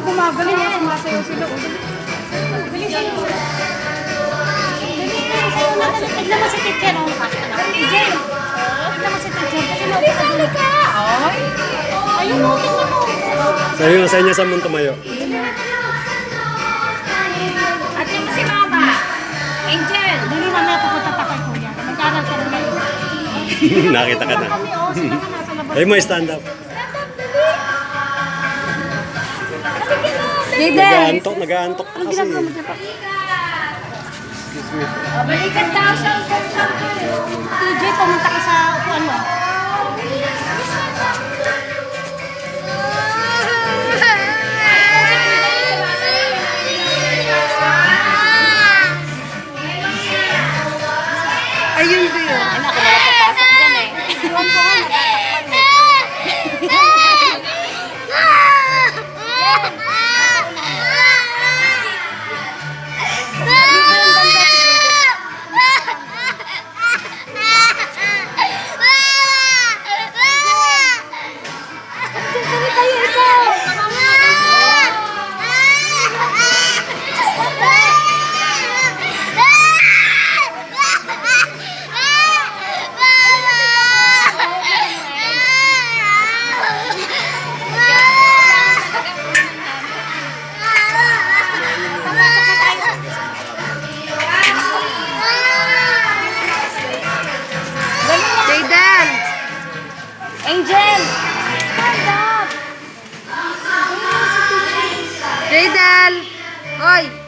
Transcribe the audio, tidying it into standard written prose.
gumagaling. Sumasayaw sila. Bilisan mo. Tignan mo si teacher. Jen, tignan mo si teacher. Kasi mag-isali ka. Ayun mo, tignan mo. Sa inyo sa tumayo. At yung si Mama. Angel. Dali na may pupunta pa kay Kuya. Mag-aral ka na ngayon. Nakita ka na. Kami, sila ka nasa labas. Ay mo, stand up. Nag-aantok pa kasi. Balikan daw siya. TJ, pumunta ka sa upuan mo. Ayun ba yun? Anak, wala papasok dyan eh. Iwan ko nga, natatakpan eh. Angel! Stand up! Jaydal! Hoy!